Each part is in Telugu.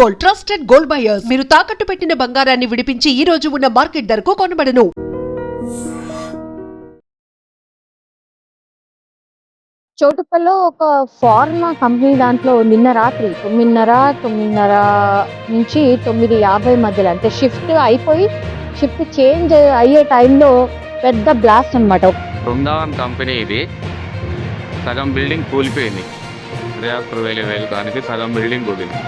Gold, trusted gold buyers. మీరు తాకట్టు పెట్టిన బంగారాన్ని విడిపించి ఈ రోజు ఉన్న మార్కెట్ ధరకు కొనబడను. చోటుపల్లో ఒక ఫార్మా కంపెనీ దాంట్లో నిన్న రాత్రి 9:30 నుంచి 9:50 మధ్యలో, అంటే షిఫ్ట్ అయిపోయి షిఫ్ట్ చేంజ్ అయ్యే టైంలో పెద్ద బ్లాస్ట్ అనమాట. బృందావన్ కంపెనీ ఇది. సగం బిల్డింగ్ కూలిపోయింది. రియాక్టర్ వేయడానికి సగం బిల్డింగ్ కూలింది.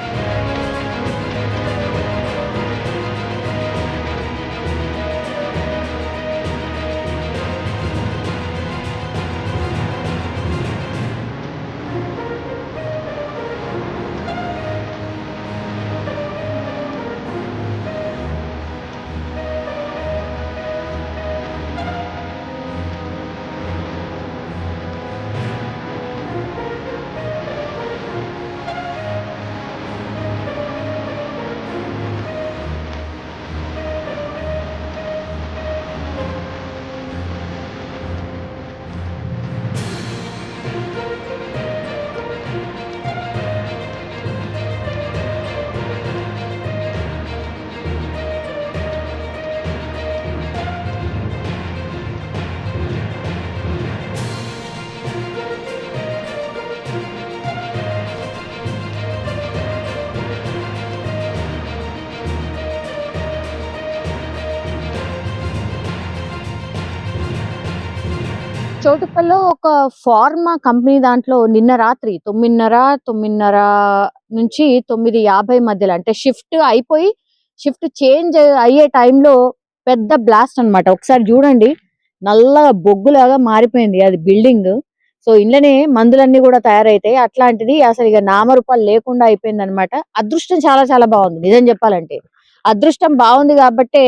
చోటుపల్లో ఒక ఫార్మా కంపెనీ దాంట్లో నిన్న రాత్రి 9:30 నుంచి 9:50 మధ్యలో, అంటే షిఫ్ట్ అయిపోయి షిఫ్ట్ చేంజ్ అయ్యే టైంలో పెద్ద బ్లాస్ట్ అన్నమాట. ఒకసారి చూడండి, నల్లగా బొగ్గులాగా మారిపోయింది అది బిల్డింగ్. సో ఇంట్లోనే మందులన్నీ కూడా తయారైతాయి, అట్లాంటిది అసలు ఇక నామరూపాలు లేకుండా అయిపోయింది అనమాట. అదృష్టం చాలా చాలా బాగుంది, నిజం చెప్పాలంటే. అదృష్టం బాగుంది కాబట్టే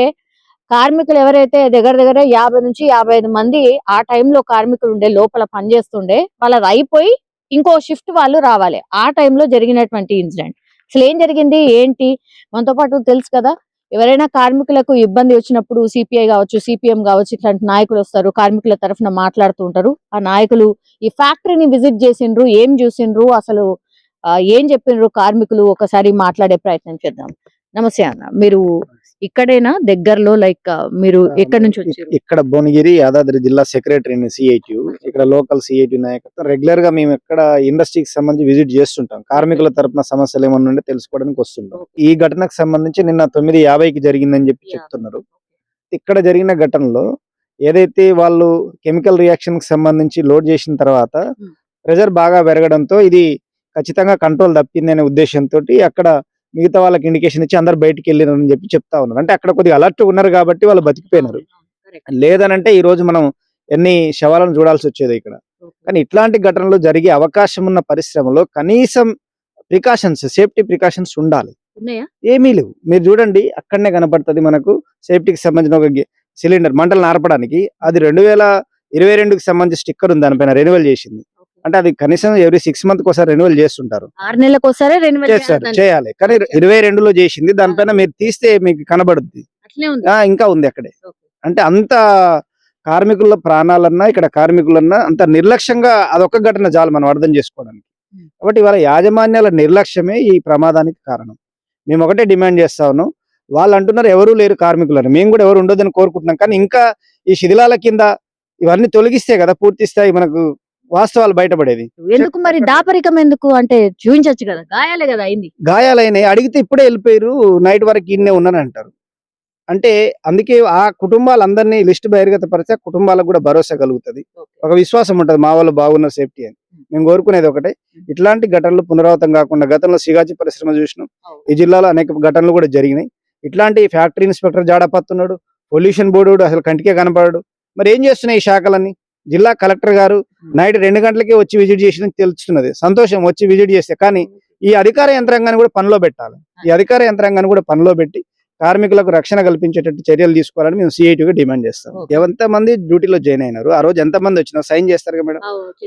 కార్మికులు ఎవరైతే దగ్గర దగ్గర 50 నుంచి 55 మంది ఆ టైంలో కార్మికులు ఉండే, లోపల పనిచేస్తుండే, వాళ్ళది అయిపోయి ఇంకో షిఫ్ట్ వాళ్ళు రావాలి. ఆ టైంలో జరిగినటువంటి ఇన్సిడెంట్. అసలు ఏం జరిగింది ఏంటి మనతో పాటు తెలుసు కదా. ఎవరైనా కార్మికులకు ఇబ్బంది వచ్చినప్పుడు సిపిఐ కావచ్చు, సిపిఎం కావచ్చు, ఇట్లాంటి నాయకులు వస్తారు, కార్మికుల తరఫున మాట్లాడుతూ ఉంటారు. ఆ నాయకులు ఈ ఫ్యాక్టరీని విజిట్ చేసిండ్రు, ఏం చూసిండ్రు, అసలు ఏం చెప్పిండ్రు కార్మికులు, ఒకసారి మాట్లాడే ప్రయత్నం చేద్దాం. నమస్తే అన్న, మీరు ఇక్కడేనా దగ్గరలో, లైక్ మీరు ఎక్కడి నుంచి వచ్చారు? ఇక్కడ భువనగిరి యాదాద్రి జిల్లా సెక్రటరీ సిఐటి, ఇక్కడ లోకల్ సిఐటి నాయకత్వం. రెగ్యులర్ గా మేము ఇక్కడ ఇండస్ట్రీకి సంబంధించి విజిట్ చేస్తుంటాం, కార్మికుల తరపున సమస్యలు ఏమన్నా ఉంటే తెలుసుకోవడానికి వస్తుంటాం. ఈ ఘటనకు సంబంధించి నిన్న 9:50కి జరిగిందని చెప్పి చెప్తున్నారు. ఇక్కడ జరిగిన ఘటనలో ఏదైతే వాళ్ళు కెమికల్ రియాక్షన్ కి సంబంధించి లోడ్ చేసిన తర్వాత ప్రెషర్ బాగా పెరగడంతో ఇది ఖచ్చితంగా కంట్రోల్ తప్పింది అనే ఉద్దేశంతో అక్కడ మిగతా వాళ్ళకి ఇండికేషన్ ఇచ్చి అందరు బయటికి వెళ్ళినారని చెప్పి చెప్తా ఉన్నారు. అంటే అక్కడ కొద్దిగా అలర్ట్ ఉన్నారు కాబట్టి వాళ్ళు బతికిపోయినారు. లేదనంటే ఈ రోజు మనం ఎన్ని శవాలను చూడాల్సి వచ్చేది ఇక్కడ. కానీ ఇట్లాంటి ఘటనలు జరిగే అవకాశం ఉన్న పరిశ్రమలో కనీసం ప్రికాషన్స్, సేఫ్టీ ప్రికాషన్స్ ఉండాలి. ఏమీ లేవు. మీరు చూడండి, అక్కడనే కనపడుతుంది మనకు సేఫ్టీకి సంబంధించిన ఒక సిలిండర్ మంటలు నార్పడానికి. అది 2022కి సంబంధించి స్టిక్కర్ ఉంది, దానిపైన రెన్యువల్ చేసింది. అంటే అది కనీసం ఎవ్రీ 6 months ఒకసారి రెన్యువల్ చేస్తుంటారు, 6 నెలలకు ఒకసారి చేస్తారు, చేయాలి. కానీ 22లో చేసింది, దానిపైన మీరు తీస్తే మీకు కనబడుద్ది, ఇంకా ఉంది అక్కడే. అంటే అంత కార్మికుల ప్రాణాలన్నా, ఇక్కడ కార్మికులన్నా అంత నిర్లక్ష్యంగా అదొక ఘటన చాలు మనం అర్థం చేసుకోవడానికి. కాబట్టి వాళ్ళ యాజమాన్యాల నిర్లక్ష్యమే ఈ ప్రమాదానికి కారణం. మేము ఒకటే డిమాండ్ చేస్తా ఉన్నాం. వాళ్ళు అంటున్నారు ఎవరూ లేరు కార్మికులని, మేము కూడా ఎవరు ఉండొద్దని కోరుకుంటున్నాం. కానీ ఇంకా ఈ శిథిలాల కింద ఇవన్నీ తొలగిస్తే కదా పూర్తి స్థాయి మనకు వాస్తవాలు బయటపడేది. ఎందుకు మరి దాపరికం ఎందుకు, అంటే చూపించచ్చు కదా, గాయాలే కదా అయింది. గాయాలైనాయి, అడిగితే ఇప్పుడే వెళ్ళిపోయారు, నైట్ వరకు ఇన్నే ఉన్నాను అంటారు. అంటే అందుకే ఆ కుటుంబాలందరినీ లిస్ట్ బహిర్గతపరిస్తే కుటుంబాలకు కూడా భరోసా కలుగుతుంది, ఒక విశ్వాసం ఉంటుంది, మా వాళ్ళు బాగున్నారు సేఫ్టీ అని. మేము కోరుకునేది ఒకటే, ఇట్లాంటి ఘటనలు పునరావృతం కాకుండా. గతంలో సిగాచి పరిశ్రమ చూసినాం, ఈ జిల్లాలో అనేక ఘటనలు కూడా జరిగినాయి. ఇట్లాంటి ఫ్యాక్టరీ ఇన్స్పెక్టర్ జాడపత్తున్నాడు, పొల్యూషన్ బోర్డు అసలు కంటికే కనపడాడు. మరి ఏం చేస్తున్నాయి ఈ శాఖలన్నీ? జిల్లా కలెక్టర్ గారు నైట్ 2 గంటలకే వచ్చి విజిట్ చేసిన తెలుస్తున్నది, సంతోషం, వచ్చి విజిట్ చేస్తే. కానీ ఈ అధికార యంత్రాంగాన్ని కూడా పనిలో పెట్టాలి. ఈ అధికార యంత్రాంగాన్ని కూడా పనిలో పెట్టి కార్మికులకు రక్షణ కల్పించేటట్టు చర్యలు తీసుకోవాలని మేము సిఐటిగా డిమాండ్ చేస్తాం. ఎంతమంది డ్యూటీలో జాయిన్ అయినారు, ఆ రోజు ఎంతమంది వచ్చినా సైన్ చేస్తారు కదా మేడం.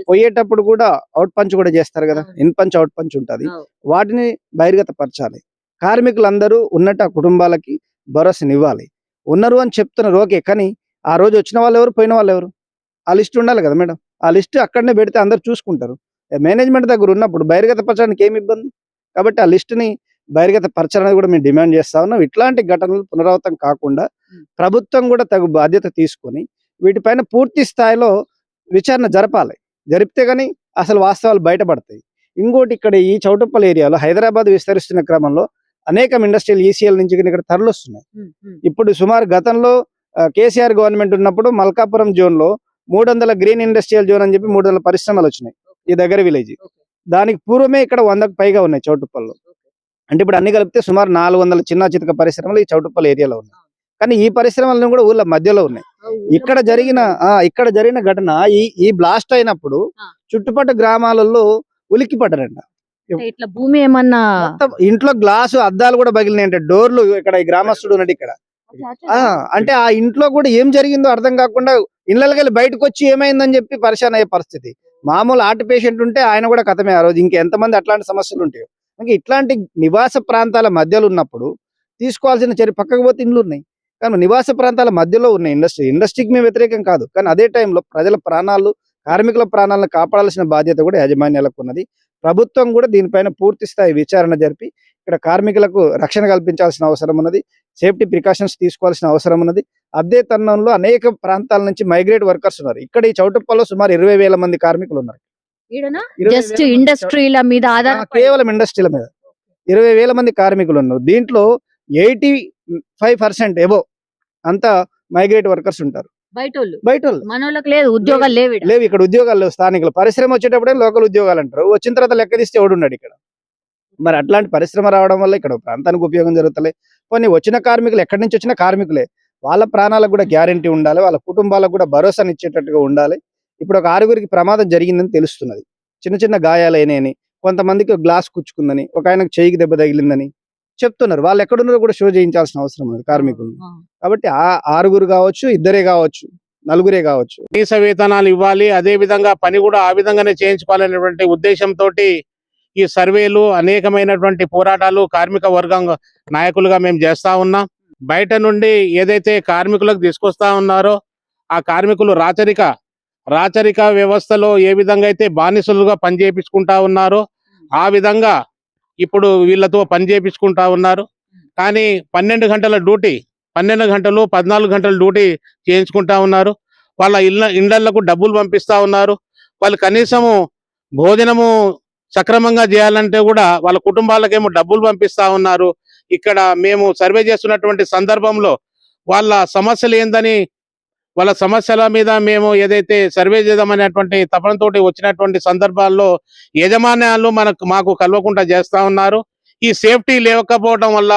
పోయేటప్పుడు కూడా అవుట్ పంచ్ కూడా చేస్తారు కదా, ఇన్ పంచ్ అవుట్ పంచ్ ఉంటుంది, వాటిని బహిర్గత పరచాలి. కార్మికులందరూ ఉన్నట్టు ఆ కుటుంబాలకి భరోసానివ్వాలి. ఉన్నారు అని చెప్తున్నారు ఓకే, కానీ ఆ రోజు వచ్చిన వాళ్ళు ఎవరు, పోయిన వాళ్ళు ఎవరు, ఆ లిస్ట్ ఉండాలి కదా మేడం. ఆ లిస్ట్ అక్కడనే పెడితే అందరు చూసుకుంటారు. మేనేజ్మెంట్ దగ్గర ఉన్నప్పుడు బహిర్గత పరచడానికి ఏమి ఇబ్బంది? కాబట్టి ఆ లిస్ట్ని బహిర్గత పరచాలని కూడా మేము డిమాండ్ చేస్తా ఉన్నాం. ఇట్లాంటి ఘటనలు పునరావృతం కాకుండా ప్రభుత్వం కూడా తగు బాధ్యత తీసుకొని వీటిపైన పూర్తి స్థాయిలో విచారణ జరపాలి. జరిపితే కానీ అసలు వాస్తవాలు బయటపడతాయి. ఇంకోటి, ఇక్కడ ఈ చౌటుప్పల్ ఏరియాలో హైదరాబాద్ విస్తరిస్తున్న క్రమంలో అనేక ఇండస్ట్రియల్ ఈసీఎల్ నుంచి ఇక్కడ తరలి వస్తున్నాయి. ఇప్పుడు సుమారు గతంలో కేసీఆర్ గవర్నమెంట్ ఉన్నప్పుడు మల్కాపురం జోన్ లో 300 గ్రీన్ ఇండస్ట్రియల్ జోన్ అని చెప్పి 300 పరిశ్రమలు వచ్చినాయి ఈ దగ్గర విలేజ్. దానికి పూర్వమే ఇక్కడ 100కు పైగా ఉన్నాయి చౌటుప్పల్లో. అంటే ఇప్పుడు అన్ని కలిపితే సుమారు 400 చిన్న చితక పరిశ్రమలు ఈ చౌటుప్పల్ ఏరియాలో ఉన్నాయి. కానీ ఈ పరిశ్రమలను కూడా ఊళ్ళ మధ్యలో ఉన్నాయి. ఇక్కడ జరిగిన ఘటన ఈ బ్లాస్ట్ అయినప్పుడు చుట్టుపక్కల గ్రామాలలో ఉలిక్కి పడ్డారంట. ఇట్లా భూమి ఏమన్నా మొత్తం ఇంట్లో గ్లాసు అద్దాలు కూడా పగిలినాయి అంటే డోర్లు. ఇక్కడ ఈ గ్రామస్తుడు ఉన్నాడు ఇక్కడ. అంటే ఆ ఇంట్లో కూడా ఏం జరిగిందో అర్థం కాకుండా ఇళ్ళకి వెళ్ళి బయటకు వచ్చి ఏమైందని చెప్పి పరిశాన్ అయ్యే పరిస్థితి. మామూలు హార్ట్ పేషెంట్ ఉంటే ఆయన కూడా కథమే ఆ రోజు. ఇంకెంతమంది అట్లాంటి సమస్యలు ఉంటాయో. ఇంకా ఇట్లాంటి నివాస ప్రాంతాల మధ్యలో ఉన్నప్పుడు తీసుకోవాల్సిన చర్య, పక్కకు పోతే ఇండ్లు ఉన్నాయి కానీ నివాస ప్రాంతాల మధ్యలో ఉన్న ఇండస్ట్రీకి మేము వ్యతిరేకం కాదు. కానీ అదే టైంలో ప్రజల ప్రాణాలు, కార్మికుల ప్రాణాలను కాపాడాల్సిన బాధ్యత కూడా యాజమాన్యాలకు ఉన్నది. ప్రభుత్వం కూడా దీనిపైన పూర్తి స్థాయి విచారణ జరిపి ఇక్కడ కార్మికులకు రక్షణ కల్పించాల్సిన అవసరం ఉన్నది. సేఫ్టీ ప్రికాషన్స్ తీసుకోవాల్సిన అవసరం ఉన్నది. అదే తరుణంలో అనేక ప్రాంతాల నుంచి మైగ్రేట్ వర్కర్స్ ఉన్నారు. ఇక్కడ ఈ చౌటుప్పల్లో సుమారు 20,000 మంది కార్మికులు ఉన్నారు. జస్ట్ ఇండస్ట్రీల మీద కేవలం ఇండస్ట్రీల మీద 20,000 మంది కార్మికులు ఉన్నారు. దీంట్లో 85% ఎబో అంతా మైగ్రేట్ వర్కర్స్ ఉంటారు. బయట మనోళ్ళకి లేదు, ఉద్యోగాలు లేవు. ఇక్కడ ఉద్యోగాలు లేవు. స్థానికులు పరిశ్రమ వచ్చేటప్పుడే లోకల్ ఉద్యోగాలు అంటారు. వచ్చిన తర్వాత లెక్క తీస్తే ఎవడున్నాడు ఇక్కడ. మరి అట్లాంటి పరిశ్రమ రావడం వల్ల ఇక్కడ ప్రాంతానికి ఉపయోగం జరుగుతలే. కొన్ని వచ్చిన కార్మికులు ఎక్కడి నుంచి వచ్చిన కార్మికులే. వాళ్ళ ప్రాణాలకు కూడా గ్యారంటీ ఉండాలి. వాళ్ళ కుటుంబాలకు కూడా భరోసాని ఇచ్చేటట్టుగా ఉండాలి. ఇప్పుడు ఒక 6గురికి ప్రమాదం జరిగిందని తెలుస్తున్నది. చిన్న చిన్న గాయాలైనాయని, కొంతమందికి గ్లాస్ కుచ్చుకుందని, ఒక ఆయనకు చేయికి దెబ్బ తగిలిందని చెప్తున్నారు. వాళ్ళు ఎక్కడున్నారో కూడా షో చేయించాల్సిన అవసరం ఉంది కార్మికులు. కాబట్టి ఆ 6గురు కావచ్చు, 2 కావచ్చు, 4 కావచ్చు, కనీస వేతనాలు ఇవ్వాలి. అదే విధంగా పని కూడా ఆ విధంగానే చేయించుకోవాలనేటువంటి ఉద్దేశంతో ఈ సర్వేలు, అనేకమైనటువంటి పోరాటాలు కార్మిక వర్గం నాయకులుగా మేము చేస్తా ఉన్నాం. బయట నుండి ఏదైతే కార్మికులకు తీసుకొస్తా ఉన్నారో ఆ కార్మికులు రాచరిక వ్యవస్థలో ఏ విధంగా అయితే బానిసలుగా పనిచేయించుకుంటా ఉన్నారో ఆ విధంగా ఇప్పుడు వీళ్ళతో పని చేయించుకుంటా ఉన్నారు. కానీ 12 గంటల డ్యూటీ, 12 గంటలు 14 గంటల డ్యూటీ చేయించుకుంటా ఉన్నారు. వాళ్ళ ఇళ్లకు డబ్బులు పంపిస్తా ఉన్నారు. వాళ్ళు కనీసము భోజనము సక్రమంగా చేయాలంటే కూడా వాళ్ళ కుటుంబాలకేమో డబ్బులు పంపిస్తా ఉన్నారు. ఇక్కడ మేము సర్వే చేస్తున్నటువంటి సందర్భంలో వాళ్ళ సమస్యలు ఏందని, వాళ్ళ సమస్యల మీద మేము ఏదైతే సర్వే చేద్దామనేటువంటి తపనతోటి వచ్చినటువంటి సందర్భాల్లో యజమాన్యాలు మాకు కలవకుండా చేస్తా ఉన్నారు. ఈ సేఫ్టీ లేకపోవడం వల్ల,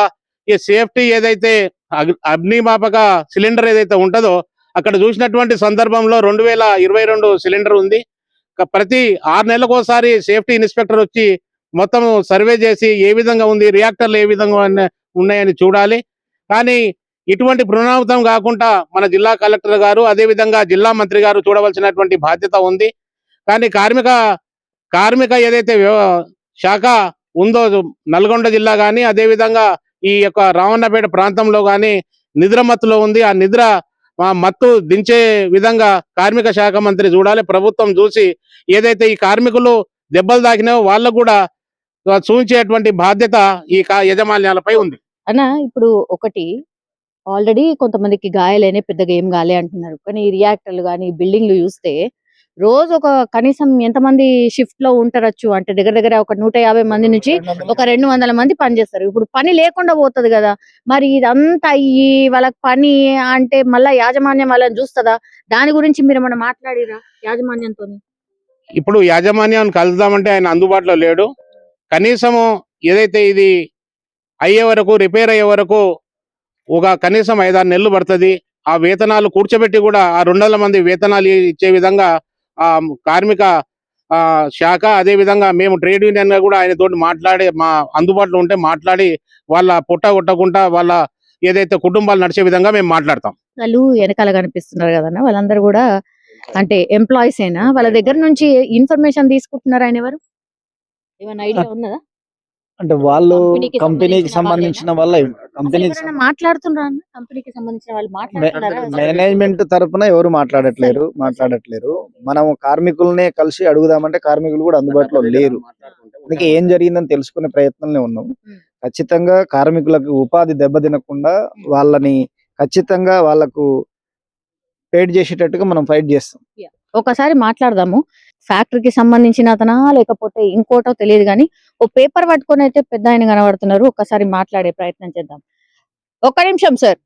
ఈ సేఫ్టీ ఏదైతే అగ్నిమాపక సిలిండర్ ఏదైతే ఉంటుందో అక్కడ చూసినటువంటి సందర్భంలో 2022 సిలిండర్ ఉంది. ప్రతి 6 నెలలకు ఒకసారి సేఫ్టీ ఇన్స్పెక్టర్ వచ్చి మొత్తం సర్వే చేసి ఏ విధంగా ఉంది, రియాక్టర్లు ఏ విధంగా ఉన్నాయని చూడాలి. కానీ ఇటువంటి పునరావృతం కాకుండా మన జిల్లా కలెక్టర్ గారు, అదే విధంగా జిల్లా మంత్రి గారు చూడవలసినటువంటి బాధ్యత ఉంది. కానీ కార్మిక ఏదైతే శాఖ ఉందో నల్గొండ జిల్లా కానీ, అదే విధంగా ఈ యొక్క రావణపేట ప్రాంతంలో కానీ నిద్రమత్తులో ఉంది. ఆ నిద్ర మత్తు దించే విధంగా కార్మిక శాఖ మంత్రి చూడాలి. ప్రభుత్వం చూసి ఏదైతే ఈ కార్మికులు దెబ్బలు తాకినాయో వాళ్ళకు కూడా చూపించేటువంటి బాధ్యత ఈ యజమాన్యాలపై ఉంది. అన్న, ఇప్పుడు ఒకటి ఆల్రెడీ కొంతమందికి గాయాలైనా పెద్దగా ఏం గాలే అంటున్నారు. కానీ ఈ రియాక్టర్లు కానీ బిల్డింగ్లు చూస్తే రోజు ఒక కనీసం ఎంతమంది షిఫ్ట్ లో ఉంటారచ్చు అంటే దగ్గర ఒక 150 మంది నుంచి ఒక 200 మంది పనిచేస్తారు. ఇప్పుడు పని లేకుండా పోతుంది కదా. మరి ఇదంతా అయ్యి వాళ్ళకి పని అంటే మళ్ళా యాజమాన్యం వాళ్ళని చూస్తుందా? దాని గురించి మీరు ఏమన్నా మాట్లాడిరా యాజమాన్యంతో? ఇప్పుడు యాజమాన్యాన్ని కలుద్దామంటే ఆయన అందుబాటులో లేడు. కనీసము ఏదైతే ఇది అయ్యే వరకు, రిపేర్ అయ్యే వరకు ఒక కనీసం 5-6 నెలలు పడుతుంది. ఆ వేతనాలు కూర్చోబెట్టి కూడా ఆ 200 మంది వేతనాలు ఇచ్చే విధంగా ఆ కార్మిక శాఖ, అదే విధంగా మేము ట్రేడ్ యూనియన్ గా కూడా ఆయనతో మాట్లాడి, మా అందుబాటులో ఉంటే మాట్లాడి వాళ్ళ పుట్ట కొట్టకుండా వాళ్ళ ఏదైతే కుటుంబాలు నడిచే విధంగా మేము మాట్లాడతాం. వాళ్ళు వెనకాల కనిపిస్తున్నారు కదన్నా, వాళ్ళందరూ కూడా అంటే ఎంప్లాయీస్ ఏనా? వాళ్ళ దగ్గర నుంచి ఇన్ఫర్మేషన్ తీసుకుంటున్నారు. ఆయన ఎవరు, ఏమైనా ఐడియా ఉన్నదా? అంటే వాళ్ళు కంపెనీకి సంబంధించిన వాళ్ళ మాట్లాడుతున్నారా? కంపెనీకి సంబంధించిన వాళ్ళు మాట్లాడుతున్నారా? మేనేజ్మెంట్ తరపున ఎవరు మాట్లాడట్లేరు. మనం కార్మికులనే కలిసి అడుగుదామంటే కార్మికులు కూడా అందుబాటులో లేరు. అందుకే ఏం జరిగిందని తెలుసుకునే ప్రయత్నంలో ఉన్నాం. ఖచ్చితంగా కార్మికులకు ఉపాధి దెబ్బతినకుండా వాళ్ళని ఖచ్చితంగా వాళ్ళకు పేడ్ చేసేటట్టుగా మనం ఫైట్ చేస్తాం. ఒకసారి మాట్లాడదాము. ఫ్యాక్టరీకి సంబంధించిన అతనా లేకపోతే ఇంకోటో తెలియదు కానీ ఓ పేపర్ పట్టుకొని అయితే పెద్ద ఆయన కనబడుతున్నారు. ఒకసారి మాట్లాడే ప్రయత్నం చేద్దాం. ఒక్క నిమిషం సార్,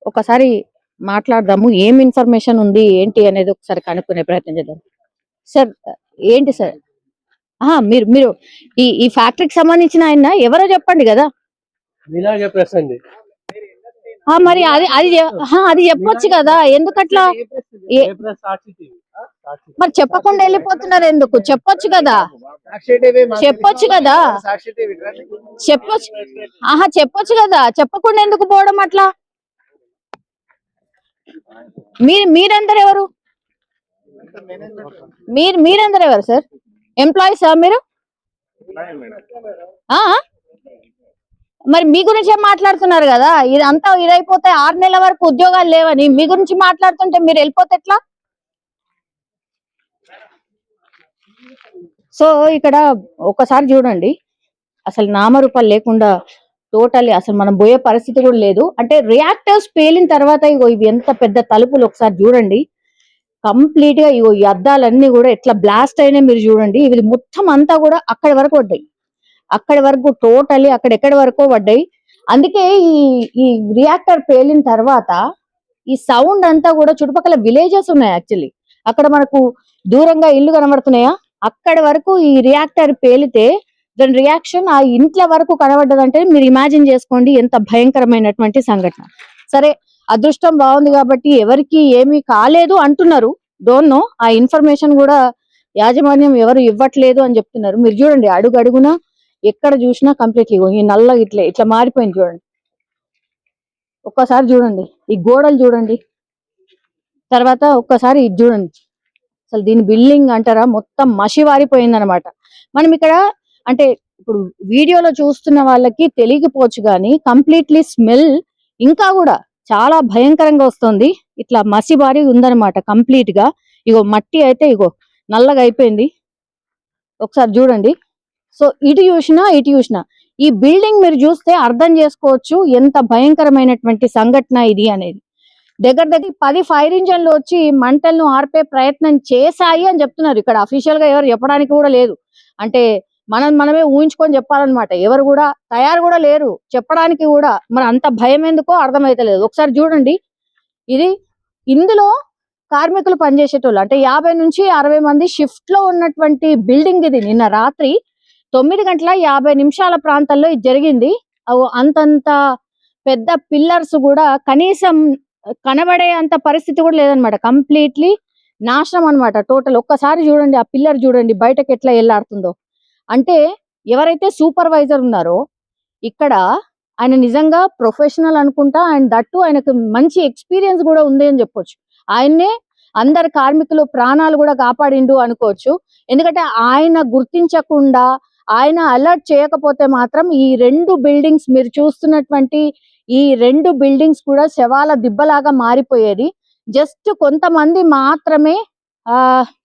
ఒకసారి మాట్లాడదాము. ఏం ఇన్ఫర్మేషన్ ఉంది ఏంటి అనేది ఒకసారి కనుక్కునే ప్రయత్నం చేద్దాం. సార్ ఏంటి సార్? మీరు మీరు ఈ ఫ్యాక్టరీకి సంబంధించిన ఆయన ఎవరో చెప్పండి కదా. మరి అది చెప్పొచ్చు కదా, ఎందుకట్లా మరి చెప్పకుండా వెళ్ళిపోతున్నారు ఎందుకు? చెప్పొచ్చు కదా, చెప్పొచ్చు కదా, చెప్పొచ్చు కదా, చెప్పకుండా ఎందుకు పోవడం అట్లా? మీరందరూ ఎవరు? మీరందరూ ఎవరు సార్? ఎంప్లాయీసా మీరు? మరి మీ గురించి ఏం మాట్లాడుతున్నారు కదా, ఇదంతా ఇదైపోతే 6 నెలల వరకు ఉద్యోగాలు లేవని మీ గురించి మాట్లాడుతుంటే మీరు వెళ్ళిపోతే ఎట్లా? సో ఇక్కడ ఒకసారి చూడండి, అసలు నామరూపాలు లేకుండా టోటల్లీ అసలు మనం పోయే పరిస్థితి కూడా లేదు. అంటే రియాక్టర్స్ పేలిన తర్వాత ఇగో ఇవి ఎంత పెద్ద తలుపులు ఒకసారి చూడండి. కంప్లీట్ గా ఇగో ఈ అద్దాలన్నీ కూడా ఎట్లా బ్లాస్ట్ అయినా మీరు చూడండి. ఇవి మొత్తం అంతా కూడా అక్కడి వరకు పడ్డాయి, అక్కడి వరకు టోటల్లీ అక్కడెక్కడి వరకు పడ్డాయి. అందుకే ఈ రియాక్టర్ పేలిన తర్వాత ఈ సౌండ్ అంతా కూడా చుట్టుపక్కల విలేజెస్ ఉన్నాయి యాక్చువల్లీ, అక్కడ మనకు దూరంగా ఇల్లు కనబడుతున్నాయా, అక్కడి వరకు ఈ రియాక్టర్ పేలితే దాని రియాక్షన్ ఆ ఇంట్ల వరకు కనబడ్డదంటే మీరు ఇమాజిన్ చేసుకోండి ఎంత భయంకరమైనటువంటి సంఘటన. సరే అదృష్టం బాగుంది కాబట్టి ఎవరికి ఏమీ కాలేదు అంటున్నారు. డోంట్ నో, ఆ ఇన్ఫర్మేషన్ కూడా యాజమాన్యం ఎవరు ఇవ్వట్లేదు అని చెప్తున్నారు. మీరు చూడండి అడుగు అడుగున ఎక్కడ చూసినా కంప్లీట్లీ ఈ నల్ల ఇట్లా మారిపోయింది చూడండి. ఒక్కసారి చూడండి ఈ గోడలు చూడండి, తర్వాత ఒక్కసారి ఇది చూడండి. అసలు దీని బిల్డింగ్ అంటారా మొత్తం మసి వారిపోయింది అనమాట. మనం ఇక్కడ అంటే ఇప్పుడు వీడియోలో చూస్తున్న వాళ్ళకి తెలియకపోవచ్చు కానీ కంప్లీట్లీ స్మెల్ ఇంకా కూడా చాలా భయంకరంగా వస్తుంది. ఇట్లా మసిబారి ఉందన్నమాట కంప్లీట్ గా. ఇగో మట్టి అయితే ఇగో నల్లగా అయిపోయింది. ఒకసారి చూడండి. సో ఇటు చూసినా ఈ బిల్డింగ్ మీరు చూస్తే అర్థం చేసుకోవచ్చు ఎంత భయంకరమైనటువంటి సంఘటన ఇది అనేది. దగ్గర 10 ఫైర్ ఇంజన్లు వచ్చి మంటలను ఆర్పే ప్రయత్నం చేశాయి అని చెప్తున్నారు. ఇక్కడ అఫీషియల్ గా ఎవరు చెప్పడానికి కూడా లేదు, అంటే మనమే ఊహించుకొని చెప్పాలన్నమాట. ఎవరు కూడా తయారు కూడా లేరు చెప్పడానికి కూడా. మరి అంత భయం ఎందుకో అర్థమైతలేదు. ఒకసారి చూడండి, ఇందులో కార్మికులు పనిచేసేటోళ్ళు అంటే 50 నుంచి 60 మంది షిఫ్ట్ లో ఉన్నటువంటి బిల్డింగ్ ఇది. నిన్న రాత్రి 9:50 ప్రాంతాల్లో ఇది జరిగింది. అంతంత పెద్ద పిల్లర్స్ కూడా కనీసం కనబడే అంత పరిస్థితి కూడా లేదనమాట. కంప్లీట్లీ నాశనం అనమాట టోటల్. ఒక్కసారి చూడండి ఆ పిల్లర్ చూడండి బయటకు ఎట్లా ఎల్లాడుతుందో. అంటే ఎవరైతే సూపర్వైజర్ ఉన్నారో ఇక్కడ ఆయన నిజంగా ప్రొఫెషనల్ అనుకుంటా, అండ్ దట్టు ఆయనకు మంచి ఎక్స్పీరియన్స్ కూడా ఉంది అని చెప్పొచ్చు. ఆయన్నే అందరు కార్మికులు ప్రాణాలు కూడా కాపాడిండు అనుకోవచ్చు. ఎందుకంటే ఆయన గుర్తించకుండా ఆయన అలర్ట్ చేయకపోతే మాత్రం ఈ 2 బిల్డింగ్స్ మీరు చూస్తున్నటువంటి ఈ 2 బిల్డింగ్స్ కూడా శవాల దిబ్బలాగా మారిపోయేది. జస్ట్ కొంతమంది మాత్రమే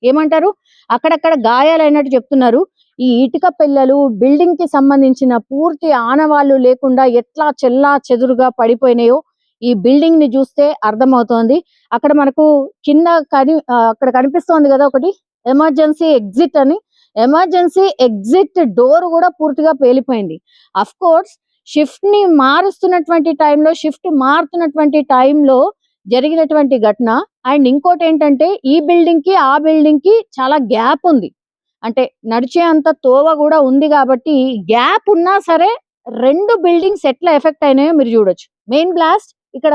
ఏమంటారు అక్కడక్కడ గాయాలైనట్టు చెప్తున్నారు. ఈ ఇటుక పిల్లలు బిల్డింగ్ కి సంబంధించిన పూర్తి ఆనవాళ్లు లేకుండా ఎట్లా చెల్లా చెదురుగా పడిపోయినాయో ఈ బిల్డింగ్ ని చూస్తే అర్థమవుతోంది. అక్కడ మనకు కింద అక్కడ కనిపిస్తోంది కదా ఒకటి ఎమర్జెన్సీ ఎగ్జిట్ అని. ఎమర్జెన్సీ ఎగ్జిట్ డోర్ కూడా పూర్తిగా పేలిపోయింది. అఫ్ కోర్స్ షిఫ్ట్ ని మారుతున్నటువంటి టైంలో జరిగినటువంటి ఘటన. అండ్ ఇంకోటి ఏంటంటే ఈ బిల్డింగ్ కి ఆ బిల్డింగ్ కి చాలా గ్యాప్ ఉంది, అంటే నడిచే అంత తోవ కూడా ఉంది. కాబట్టి గ్యాప్ ఉన్నా సరే 2 బిల్డింగ్స్ ఎట్లా ఎఫెక్ట్ అయినాయో మీరు చూడొచ్చు. మెయిన్ బ్లాస్ట్ ఇక్కడ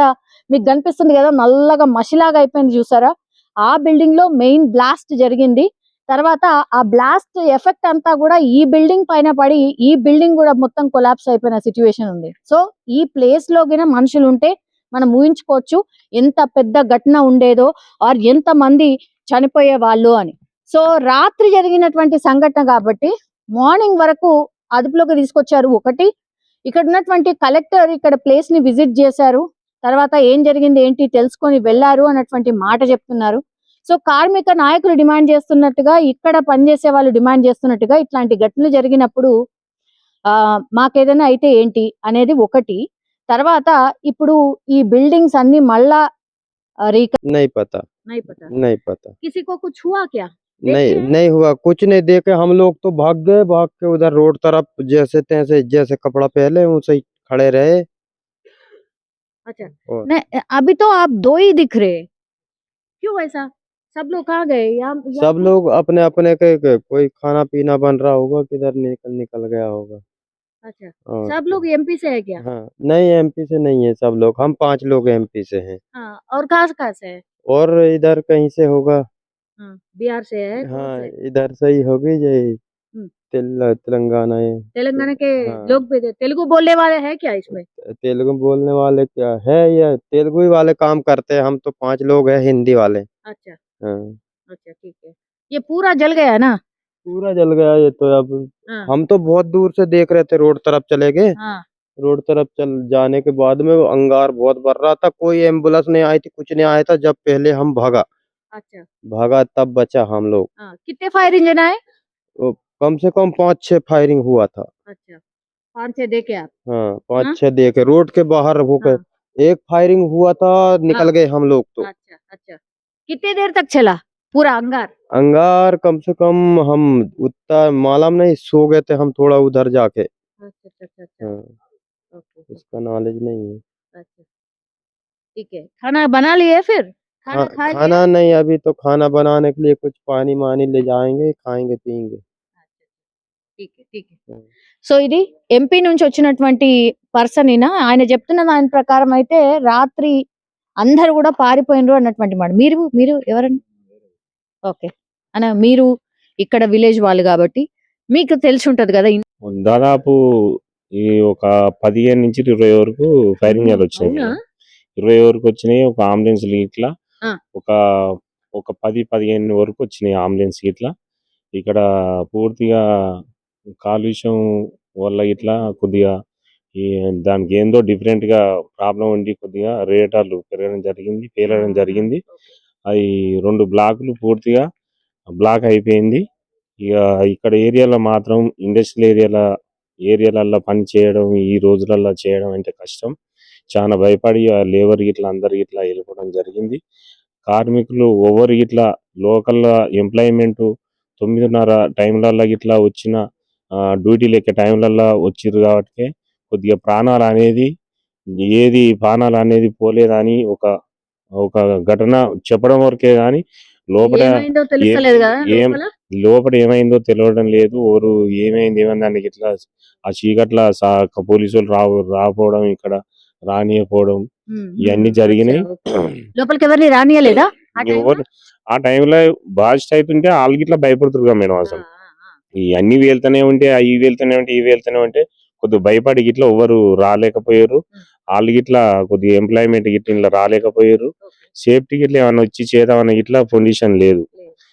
మీకు కనిపిస్తుంది కదా నల్లగా మసిలాగా అయిపోయింది చూసారా, ఆ బిల్డింగ్ లో మెయిన్ బ్లాస్ట్ జరిగింది. తర్వాత ఆ బ్లాస్ట్ ఎఫెక్ట్ అంతా కూడా ఈ బిల్డింగ్ పైన పడి ఈ బిల్డింగ్ కూడా మొత్తం కొలాప్స్ అయిపోయిన సిచ్యువేషన్ ఉంది. సో ఈ ప్లేస్ లో గిన మనుషులు ఉంటే మనం ఊహించుకోవచ్చు ఎంత పెద్ద ఘటన ఉండేదో ఆర్ ఎంత మంది చనిపోయే వాళ్ళు అని. సో రాత్రి జరిగినటువంటి సంఘటన కాబట్టి మార్నింగ్ వరకు అదుపులోకి తీసుకొచ్చారు. ఒకటి ఇక్కడ ఉన్నటువంటి కలెక్టర్ ఇక్కడ ప్లేస్ ని విజిట్ చేశారు, తర్వాత ఏం జరిగింది ఏంటి తెలుసుకొని వెళ్లారు అన్నటువంటి మాట చెప్తున్నారు. సో కార్మిక నాయకులు డిమాండ్ చేస్తున్నట్టుగా, ఇక్కడ పనిచేసే వాళ్ళు డిమాండ్ చేస్తున్నట్టుగా ఇట్లాంటి ఘటనలు జరిగినప్పుడు మాకేదైనా అయితే ఏంటి అనేది ఒకటి. తర్వాత ఇప్పుడు ఈ బిల్డింగ్స్ అన్ని మళ్ళా नहीं पता, नहीं पता नहीं पता। किसी को कुछ हुआ क्या? नहीं देखे हैं? नहीं हुआ, कुछ नहीं देखे। हम लोग तो भाग गए, भाग के उधर रोड तरफ जैसे तैसे जैसे कपड़ा पहले वैसे ही खड़े रहे। अच्छा और नहीं, अभी तो आप दो ही दिख रहे, क्यों ऐसा? सब लोग कहाँ गए? या सब लोग अपने अपने के कोई खाना पीना बन रहा होगा, किधर निकल निकल गया होगा। अच्छा और सब लोग एमपी से है क्या? हाँ, नहीं एमपी से नहीं है सब लोग, हम 5 लोग एमपी से हैं। हाँ, और कहाँ से है? और इधर कहीं से होगा। हाँ, बिहार से है, कौन हाँ, से? इधर से ही होगी ये हम्म, तेलंगाना है। तेलंगाना के हाँ। लोग भी थे। तेलुगु बोलने वाले हैं क्या इसमें? तेलुगु बोलने वाले क्या है, ये तेलुगु ही वाले काम करते हैं। हम तो 5 लोग हैं हिंदी वाले। अच्छा हाँ। अच्छा ठीक है। ये पूरा जल गया ना? पूरा जल गया ये तो। अब हाँ हम तो बहुत दूर से देख रहे थे, रोड तरफ चले गए। हाँ रोड तरफ चल जाने के बाद में वो अंगार बहुत बढ़ रहा था, कोई एम्बुलेंस नहीं आई थी, कुछ नहीं आया था। जब पहले हम अच्छा भागा तब बचा हम लोग। हाँ, कितने फायर इंजन आए? वो कम से कम 5-6 फायरिंग हुआ था। अच्छा 5-6 देखे आप? हाँ, हाँ? 5-6 देखे रोड के बाहर होकर। हाँ एक फायरिंग हुआ था, निकल हाँ गए हम लोग तो। अच्छा अच्छा कितनी देर तक चला पूरा अंगार? अंगार कम से कम हम उतना मालूम नहीं, सो गए थे हम थोड़ा उधर जाके। अच्छा अच्छा अच्छा हाँ, ओके उसका नॉलेज नहीं है। अच्छा ठीक है। खाना बना लिए फिर? खाना खा लिया? खाना नहीं, अभी तो खाना बनाने के लिए कुछ पानी मानी ले जाएंगे, खाएंगे पियेंगे। ठीक है సో ఇది ఎంపీ నుంచి వచ్చినటువంటి పర్సన్ ఈయన. ఆయన చెప్తున్న దాని ప్రకారం అయితే రాత్రి అందరూ కూడా పారిపోయినరు అన్నటువంటి మాట. మీరు మీరు ఎవరండి? ఓకే అన్న, మీరు ఇక్కడ విలేజ్ వాళ్ళు కాబట్టి మీకు తెలిసి ఉంటది కదా. దాదాపు ఈ ఒక 15 నుంచి 20 వరకు ఫైరింగ్ వచ్చినాయి అవునా? మేడం. 20 వరకు వచ్చినాయి. ఒక అంబులెన్స్ ఇట్లా ఆ. ఒక ఒక 10-15 వరకు వచ్చినాయి అంబులెన్స్ ఇట్లా. ఇక్కడ పూర్తిగా కాలుష్యం వల్ల ఇట్లా కొద్దిగా ఈ దానికి ఏందో డిఫరెంట్ గా ప్రాబ్లం ఉండి కొద్దిగా రేటాలు పెరగడం జరిగింది, పేలడం జరిగింది. అవి 2 బ్లాకులు పూర్తిగా బ్లాక్ అయిపోయింది. ఇక ఇక్కడ ఏరియాలో మాత్రం ఇండస్ట్రియల్ ఏరియాలలో పని చేయడం ఈ రోజులలో చేయడం అంటే కష్టం. చాలా భయపడి ఆ లేబర్ గిట్లా అందరు గిట్లా వెళ్ళిపోవడం జరిగింది. కార్మికులు ఓవర్ గిట్లా లోకల్ ఎంప్లాయ్మెంట్ 9:30 టైంలలో గిట్లా వచ్చిన డ్యూటీ లెక్క టైంలలో వచ్చిర్రు కాబట్టి కొద్దిగా ప్రాణాలు అనేది పోలేదని ఒక ఒక ఘటన చెప్పడం వరకే గాని లోపల ఏమైందో తెలుస్తలేదు కదా ఏం లోపల? లోపల ఏమైందో తెలియడం లేదు. ఎవరు ఏమైంది దానికి ఇట్లా ఆ చీకట్ల పోలీసు వాళ్ళు రాకపోవడం, ఇక్కడ రానియకపోవడం ఇవన్నీ జరిగినాయి. లోపలికి ఎవరిని రానియలేదా ఆ టైంలో? ఎవరు ఆ టైంలో బాస్ట్ అవుతుంటే వాళ్ళకి ఇట్లా భయపడుతురుగా మేడం. అసలు ఇవన్నీ వెళ్తూనే ఉంటే ఇవి వెళ్తూనే ఉంటే కొద్దిగా భయపడి గిట్లా ఎవరు రాలేకపోయారు. వాళ్ళు గిట్లా కొద్దిగా ఎంప్లాయ్మెంట్ గిట్లా ఇలా రాలేకపోయారు. సేఫ్టీ గిట్లా ఏమైనా వచ్చి చేద్దామన్న గిట్లా పొజిషన్ లేదు.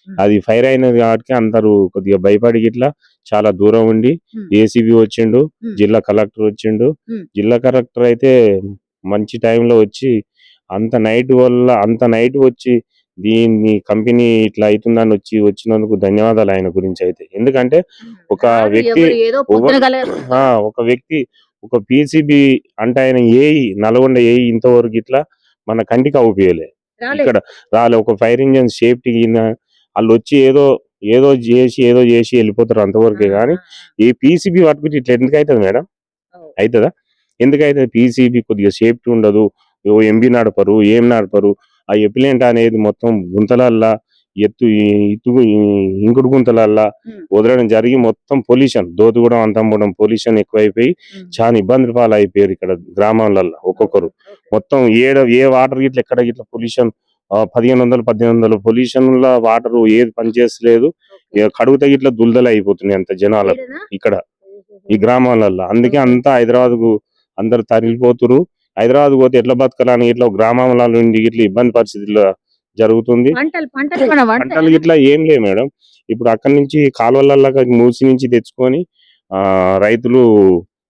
అది ఫైర్ అయినది కాబట్టి అందరూ కొద్దిగా భయపడి గిట్లా చాలా దూరం ఉండి ఏసీబీ వచ్చిండు, జిల్లా కలెక్టర్ వచ్చిండు. జిల్లా కలెక్టర్ అయితే మంచి టైంలో వచ్చి అంత నైట్ వచ్చి దీన్ని కంపెనీ ఇట్లా అవుతుందని వచ్చినందుకు ధన్యవాదాలు ఆయన గురించి అయితే. ఎందుకంటే ఒక వ్యక్తి ఒక వ్యక్తి ఒక పీసీబీ అంటే ఆయన నల్గొండ ఇంతవరకు ఇట్లా మన కంటికి అవుపియలే. ఇక్కడ రాలే. ఒక ఫైర్ ఇంజన్ సేఫ్టీ వాళ్ళు వచ్చి ఏదో చేసి వెళ్ళిపోతారు అంతవరకే. కానీ ఈ పీసీబీ పట్టుకుని ఇట్లా ఎందుకు అవుతుంది మేడం? అవుతుందా? ఎందుకైతే పీసీబీ కొద్దిగా సేఫ్టీ ఉండదు. ఎంబీ నడపరు, ఏం నడపరు. ఆ ఎప్లెంట్ అనేది మొత్తం గుంతలల్లా ఇంకుడు గుంతలల్లా వదలడం జరిగి మొత్తం పొల్యూషన్ దోతుగూడెం అంతమూడెం పొల్యూషన్ ఎక్కువైపోయి చాలా ఇబ్బందుల పాలు అయిపోయారు ఇక్కడ గ్రామాలలో. ఒక్కొక్కరు మొత్తం ఏ వాటర్ గిట్ల ఎక్కడ గిట్ల పొల్యూషన్ 1500-1800 పొల్యూషన్ వాటర్ ఏది పనిచేస్తలేదు. కడుగుతా గిట్ల దుల్దలు అయిపోతున్నాయి అంత జనాలకు ఇక్కడ ఈ గ్రామాలలో. అందుకే అంతా హైదరాబాద్ కు అందరు తరలిపోతురు. హైదరాబాద్ పోతే ఎట్లా బతకాలని ఇట్లా గ్రామాలలో నుండి ఇట్లా ఇబ్బంది పరిస్థితుల్లో జరుగుతుంది. పంటలు ఇట్లా ఏం లేవు మేడం. ఇప్పుడు అక్కడి నుంచి కాలువల మూసి నుంచి తెచ్చుకొని రైతులు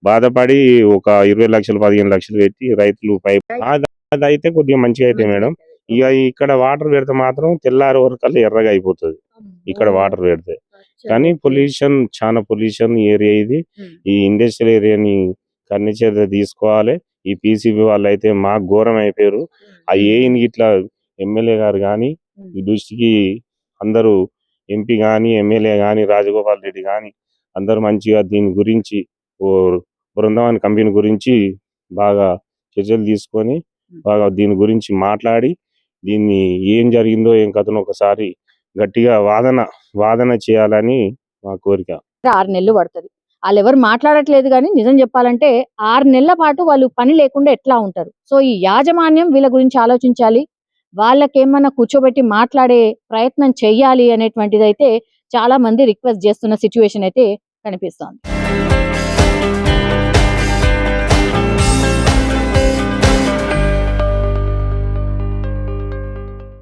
బాధపడి ఒక 20 లక్షలు 15 లక్షలు పెట్టి రైతులు అదైతే కొద్దిగా మంచిగా అయితే మేడం. ఇక ఇక్కడ వాటర్ పెడితే మాత్రం తెల్లారి వరకు ఎర్రగా అయిపోతుంది ఇక్కడ వాటర్ పెడితే. కానీ పొల్యూషన్ చాలా పొల్యూషన్ ఏరియా ఇది. ఈ ఇండస్ట్రియల్ ఏరియాని కన్నెచేత తీసుకోవాలి. ఈ పీసీబీ వాళ్ళు అయితే మాకు ఘోరం అయిపోయారు. ఆ ఏఈని ఇట్లా ఎమ్మెల్యే గారు కానీ ఈ దృష్టికి అందరూ ఎంపీ కానీ ఎమ్మెల్యే కానీ రాజగోపాల్ రెడ్డి కానీ అందరూ మంచిగా దీని గురించి ఓ బృందావన్ కంపెనీ గురించి బాగా చర్యలు తీసుకొని బాగా దీని గురించి మాట్లాడి దీన్ని ఏం జరిగిందో ఏం కథనో ఒకసారి గట్టిగా వాదన చేయాలని మా కోరిక. 6 నెలలు పడుతుంది. వాళ్ళు ఎవరు మాట్లాడట్లేదు కానీ నిజం చెప్పాలంటే 6 నెలల పాటు వాళ్ళు పని లేకుండా ఎట్లా ఉంటారు? సో ఈ యాజమాన్యం వీళ్ళ గురించి ఆలోచించాలి. వాళ్ళకేమన్నా కూర్చోబెట్టి మాట్లాడే ప్రయత్నం చెయ్యాలి అనేటువంటిది అయితే చాలా మంది రిక్వెస్ట్ చేస్తున్న సిచ్యువేషన్ అయితే కనిపిస్తోంది.